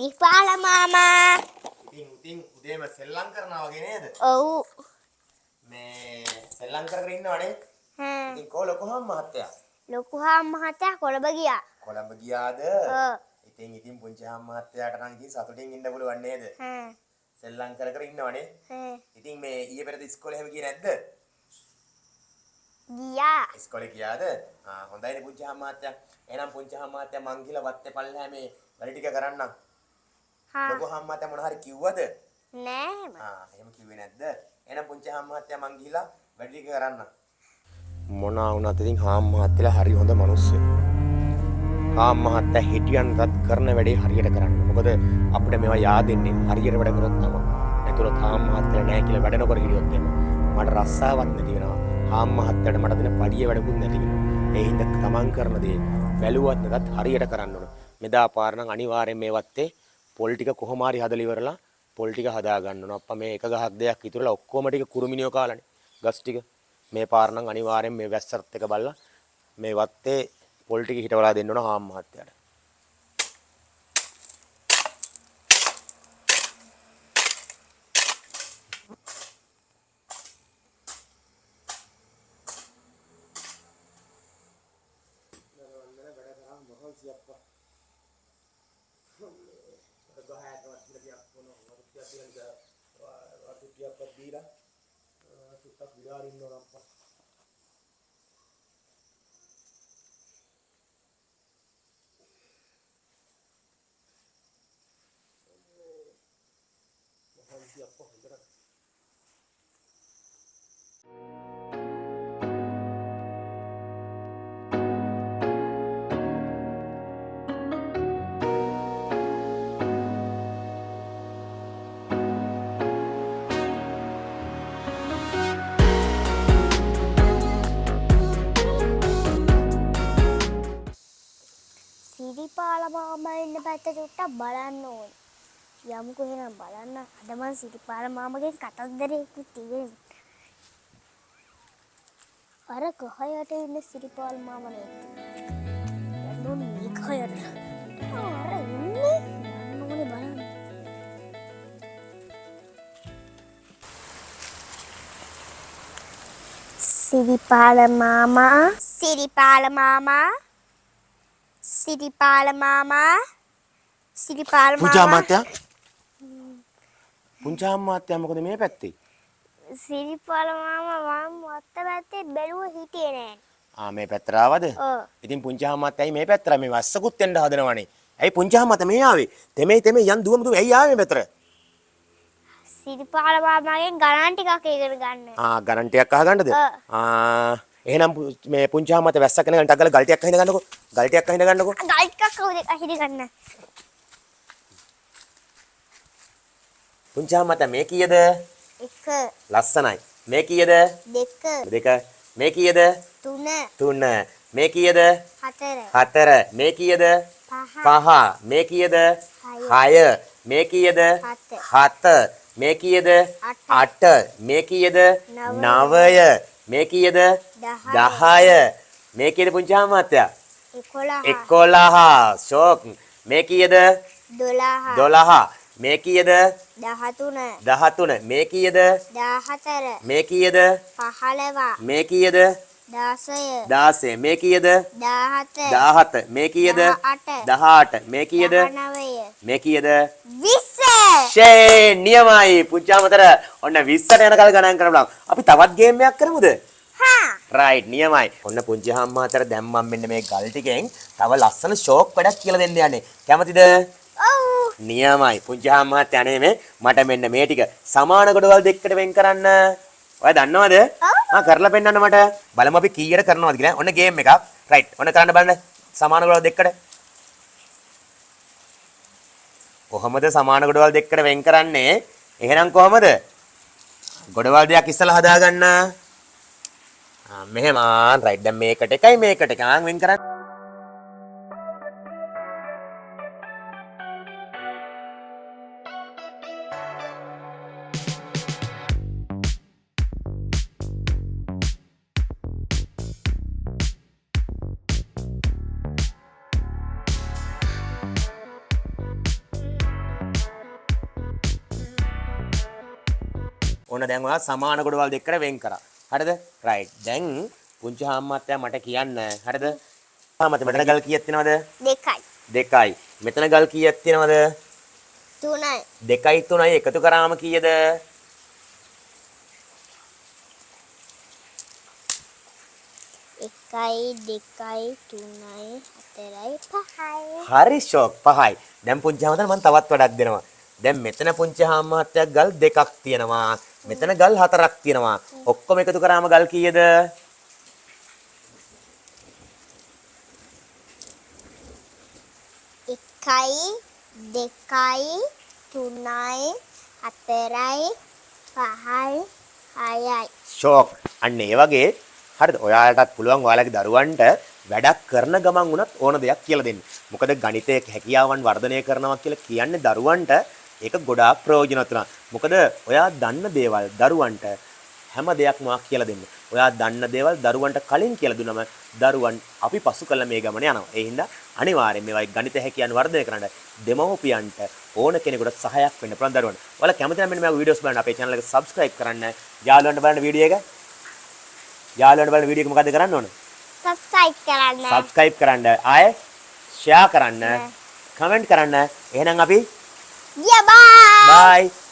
සිරිපාල මාමා. ඉතින් උදේම සෙල්ලම් කරනවා වගේ නේද? ඔව්. මේ සෙල්ලම් කරගෙන ඉන්නවනේ. ඉතින් කො ලොකුහාම් මහත්තයා? ලොකුහාම් මහත්තයා කොළඹ ගියා. කොළඹ ගියාද? ඔව්. ඉතින් පුංචිහාම් මහත්තයාට නම් ඉතින් සතුටින් ඉන්න පුළුවන් නේද? සෙල්ලම් කර ඉන්නවනේ. ඉතින් මේ ඊයේ පෙරේද ඉස්කෝලේ හැම ගියේ නැද්ද? ගියා. ඉස්කෝලේ ගියාද? හොඳයිනේ පුංචිහාම් මහත්තයා. එහෙනම් පුංචිහාම් මහත්තයා මං ගිහලා වත්තේ පල්ලෙහා මේ වැඩ ටික කරන්නම්. ලොකුහාම් මහත්තයා මොන හරි කිව්වද? නෑ. එහෙම කිව්වේ නැද්ද? එහෙනම් පුංචිහාම් මහත්තයා මං ගිහලා වැඩ ටික කරන්නම්. මොනවා වුණත් ඉතින් හාම් මහත්තයලා හරි හොඳ මිනිස්සු. හාම් මහත්තයා හිටියන්ටත් කරන වැඩේ හරියට කරන්න. මොකද අපිට මේවා yaadෙන්නේ හරියට වැඩ කරොත් තමයි. ඒතකොට හාම් මහත්තයලා නැහැ කියලා වැඩ නොකර හිටියොත් එහෙම මට රස්සාවක් නැති වෙනවා. හාම් මහත්තයාට මට දෙන පඩිය වැඩකුත් නැති වෙනවා. ඒ හින්දා තමන් කරන දේ වැළුවත් නැතත් හරියට කරන්න ඕන. මෙදා පාර නම් අනිවාර්යෙන් මේ වත්තේ පොල් ටික කොහොම හරි හදලා ඉවරලා පොල් ටික හදා ගන්න ඕන. අප්පා මේ එක ගහක් දෙයක් ඉතුරුලා ඔක්කොම ටික කුරුමිනියෝ කාලානේ. ගස් ටික මේ පාර නම් අනිවාර්යෙන් මේ වැස්සත් එක බලලා මේ වත්තේ පොල් ටික හිටවලා දෙන්න ඕන හාම් මහත්තයාට. සිරිපාල මාමා ඉන්න පැත්ත චුට්ටක් බලන්න ඕනේ. යමුකෝ එහෙනම් බලන්න. අද මම සිරිපාල මාමගේ කතන්දරයකුත් තියෙනවා. අර ගහයට ඉන්න සිරිපාල මාමා නේද? යන්න මේ ගහයට. අර ඉන්නේ. යන්න ඕනේ බලන්න. සිරිපාල මාමා. සිරිපාල මාමා. සිරිපාල මාමා. සිරිපාල පුංචිහාම් මාමා. මහත්තයා? පුංචිහාම් මහත්තයා මොකද මේ පැත්තේ? සිරිපාල මාමා මම වත්ත පැත්තේ බැලුව හිටියේ නෑ. මේ පැත්තට ආවද? ඔව්. ඉතින් පුංචිහාම් මහත්තයයි මේ පැත්තට මේ වස්සකුත් එන්න හදනවනේ. ඇයි පුංචිහාම් මහත්තයා මේ ආවේ? තෙමේ යන් දුවම ඇයි ආවේ මේ පැත්තට? සිරිපාල මාමාගෙන් ගණන් ටිකක් ඉගෙන ගන්න. ගණන් ටිකක් අහගන්නද? එහෙනම් මේ පුංචිහාම් මහත්තයා වැස්ස කෙනෙක් ටක් ගාලා ගල් ටිකක් අහින ගන්නකෝ. ගල් ටිකක් අහින ගන්නකෝ. ගල් ටිකක් කවුද අහින ගන්න? පුංචිහාම් මහත්තයා මේ කීයද? 1 ලස්සනයි. මේ කීයද? 2 2. මේ කීයද? 3 3. මේ කීයද? 4 4. මේ කීයද? 5. මේ කීයද? 6. මේ කීයද? 7. මේ කීයද? 8. මේ කීයද? 9. මේ කීයද? 10. මේ කීයද පුංචිහාම් මහත්තයා? 11. ෂෝක්. මේ කීයද? 12. මේ කීයද? 13 13. මේ කීයද? 14 මේ කීයද? 15 මේ කීයද? 16 16. මේ කීයද? 17 17. මේ කීයද? 18. මේ කීයද? 19 මේ කීයද? 20 ෂේ නියමයි පුංචාමතර ඔන්න 20ට යනකල් ගණන් කරනවා. අපි තවත් ගේම් එකක් කරමුද? රයිට් නියමයි. ඔන්න පුංචිහාම් මහත්තයාට දැන් මම මෙන්න මේ ගල් ටිකෙන් තව ලස්සන ෂෝක් වැඩක් කියලා දෙන්න යන්නේ. කැමතිද? ඔව්. නියමයි. පුංචිහාම් මහත්තයා නේ මට මෙන්න මේ ටික සමාන ගොඩවල් දෙකකට වෙන් කරන්න. ඔය දන්නවද? කරලා පෙන්නන්න මට. බලමු අපි කීයට කරනවද කියලා. ඔන්න ගේම් එකක්. රයිට්. ඔන්න කරන්න බලන්න. සමාන ගොඩවල් දෙකකට. කොහොමද සමාන ගොඩවල් දෙකකට වෙන් කරන්නේ? එහෙනම් කොහොමද? ගොඩවල් දෙයක් ඉස්සලා හදාගන්න. මෙහෙම රයිට්. දැන් මේකට එකයි මේකට එකයි වෙන් කරන්න. ඕන දැන් ඔයා සමාන ගොඩවල් දෙකකට වෙන් කරා. හරිද? රයිට්. දැන් පුංචි හාම්මත්තයා මට කියන්න. හරිද? හාමත මෙතන ගල් කීයක් තියෙනවද? 2යි. 2යි. මෙතන ගල් කීයක් තියෙනවද? 3යි. 2යි 3යි එකතු කරාම කීයද? 1යි 2යි 3යි 4යි 5යි. හරි ෂෝක් 5යි. දැන් පුංචි හාමතට මම තවත් වඩක් දෙනවා. දැන් මෙතන පුංචි හාම්මත්තයක් ගල් 2ක් තියෙනවා. මෙතන ගල් 4ක් තියෙනවා. ඔක්කොම එකතු කරාම ගල් කීයද? 1යි 2යි 3යි 4යි 5යි 6යි. ෂෝක්. අන්න ඒ වගේ හරිද? ඔයාලටත් පුළුවන් ඔයාලගේ දරුවන්ට වැඩක් කරන ගමන් වුණත් ඕන දෙයක් කියලා දෙන්න. මොකද ගණිතයේ හැකියාවන් වර්ධනය කරනවා කියලා කියන්නේ දරුවන්ට ඒක ගොඩාක් ප්‍රයෝජනවත් වෙනවා. මොකද ඔයා දන්න දේවල් දරුවන්ට හැම දෙයක්ම කියලා දෙන්න. ඔයා දන්න දේවල් දරුවන්ට කලින් කියලා දුන්නම දරුවන් අපි පසු කළ මේ ගමන යනවා. ඒ හින්දා අනිවාර්යෙන් මේවයි ගණිත හැකියාවන් වර්ධනය කරන්න දෙමව්පියන්ට ඕන කෙනෙකුට සහායක් වෙන්න පුළුවන් දරුවන්ට. ඔයාලා කැමති නම් මෙන්න මේ වීඩියෝස් බලන්න අපේ channel එක subscribe කරන්න. යාළුවන්ට බලන්න වීඩියෝ එක. යාළුවන්ට බලන්න වීඩියෝ එක මොකද්ද කරන්න ඕන? subscribe කරන්න. subscribe කරන්න. ආයේ share කරන්න. comment කරන්න. එහෙනම් අපි Yeah, bye. bye.